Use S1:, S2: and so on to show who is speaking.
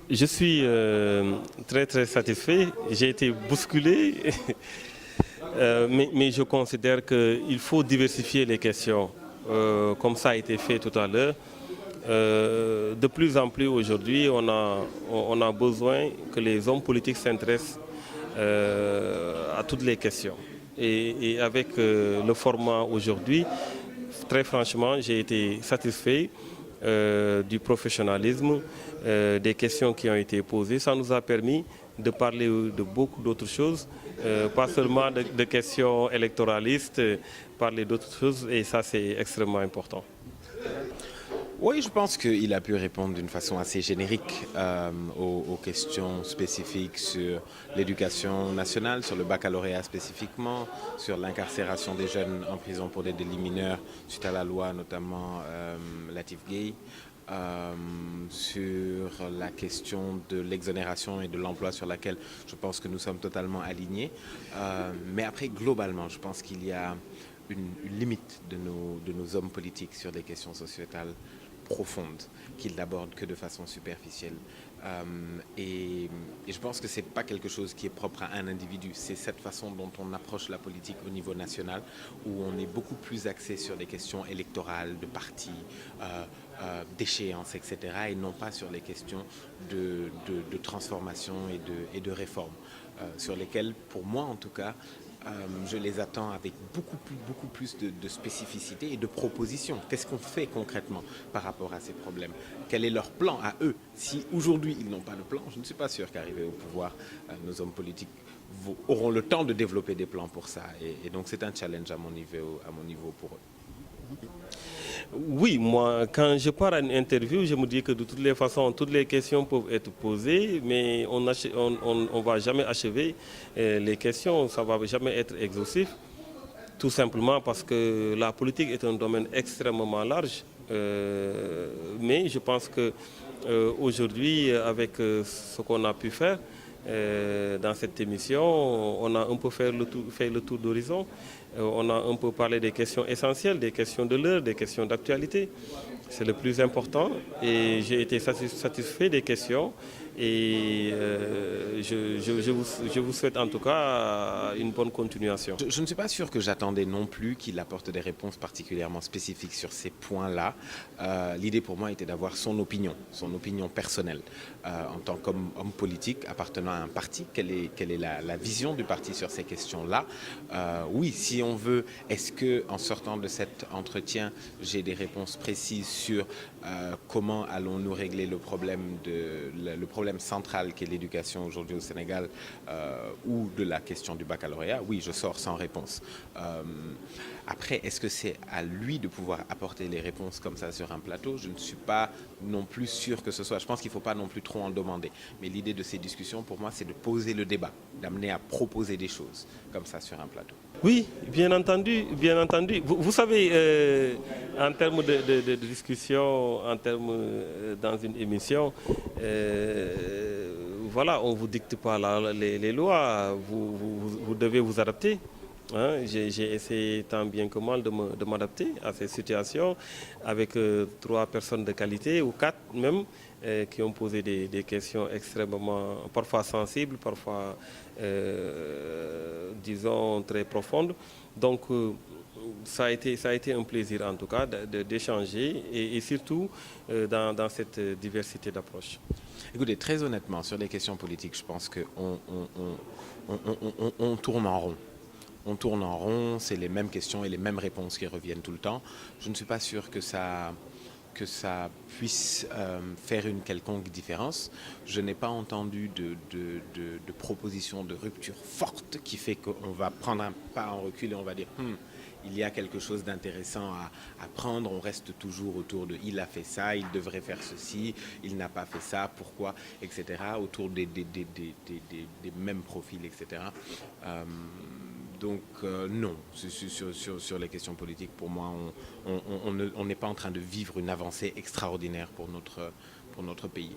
S1: Je suis très très satisfait. J'ai été bousculé, mais je considère qu'il faut diversifier les questions, comme ça a été fait tout à l'heure. De plus en plus aujourd'hui, on a besoin que les hommes politiques s'intéressent à toutes les questions. Et avec le format aujourd'hui, très franchement, j'ai été satisfait du professionnalisme, des questions qui ont été posées. Ça nous a permis de parler de beaucoup d'autres choses, pas seulement de questions électoralistes, parler d'autres choses, et ça c'est extrêmement important.
S2: Oui, je pense qu'il a pu répondre d'une façon assez générique aux questions spécifiques sur l'éducation nationale, sur le baccalauréat spécifiquement, sur l'incarcération des jeunes en prison pour des délits mineurs suite à la loi notamment Latif Gueye. Sur la question de l'exonération et de l'emploi sur laquelle je pense que nous sommes totalement alignés. Mais après, globalement, je pense qu'il y a une limite de nos hommes politiques sur des questions sociétales profondes qu'ils n'abordent que de façon superficielle. Et je pense que ce n'est pas quelque chose qui est propre à un individu. C'est cette façon dont on approche la politique au niveau national, où on est beaucoup plus axé sur des questions électorales, de partis, d'échéance, etc., et non pas sur les questions de transformation et de réforme, sur lesquelles, pour moi en tout cas, je les attends avec beaucoup plus de spécificité et de propositions. Qu'est-ce qu'on fait concrètement par rapport à ces problèmes? Quel est leur plan à eux? Si aujourd'hui ils n'ont pas de plan, je ne suis pas sûr qu'arriver au pouvoir, nos hommes politiques auront le temps de développer des plans pour ça. Et donc c'est un challenge à mon niveau pour eux.
S1: Oui, moi, quand je pars à une interview, je me dis que de toutes les façons, toutes les questions peuvent être posées, mais on ne va jamais achever les questions, ça ne va jamais être exhaustif, tout simplement parce que la politique est un domaine extrêmement large. Mais je pense que aujourd'hui, avec ce qu'on a pu faire, dans cette émission, on a un peu fait le tour d'horizon. On a un peu parlé des questions essentielles, des questions de l'heure, des questions d'actualité. C'est le plus important et j'ai été satisfait des questions et je vous souhaite en tout cas une bonne continuation.
S2: Je ne suis pas sûr que j'attendais non plus qu'il apporte des réponses particulièrement spécifiques sur ces points-là. L'idée pour moi était d'avoir son opinion personnelle en tant qu'homme politique appartenant à un parti. Quelle est la vision du parti sur ces questions-là? Oui, si on veut, est-ce qu'en sortant de cet entretien, j'ai des réponses précises sur comment allons-nous régler le problème central qu'est l'éducation aujourd'hui au Sénégal ou de la question du baccalauréat? Oui, je sors sans réponse. Après, est-ce que c'est à lui de pouvoir apporter les réponses comme ça sur un plateau? Je ne suis pas non plus sûr que ce soit. Je pense qu'il ne faut pas non plus trop en demander. Mais l'idée de ces discussions, pour moi, c'est de poser le débat, d'amener à proposer des choses comme ça sur un plateau.
S1: Oui, bien entendu, bien entendu. Vous savez, en termes de discussion, en termes dans une émission, voilà, on ne vous dicte pas les lois, vous devez vous adapter. Hein. J'ai essayé tant bien que mal de m'adapter à ces situations avec 3 personnes de qualité ou 4 même qui ont posé des questions extrêmement, parfois sensibles, parfois, disons, très profondes. Donc, ça a été un plaisir en tout cas d'échanger et surtout dans cette diversité d'approches.
S2: Écoutez, très honnêtement, sur les questions politiques, je pense qu'on on tourne en rond. On tourne en rond, c'est les mêmes questions et les mêmes réponses qui reviennent tout le temps. Je ne suis pas sûr que ça puisse faire une quelconque différence. Je n'ai pas entendu de proposition de rupture forte qui fait qu'on va prendre un pas en recul et on va dire il y a quelque chose d'intéressant à prendre. On reste toujours autour de il a fait ça, il devrait faire ceci, il n'a pas fait ça, pourquoi, etc. Autour des mêmes profils, etc. Donc non, sur les questions politiques, pour moi, on n'est pas en train de vivre une avancée extraordinaire pour notre pays.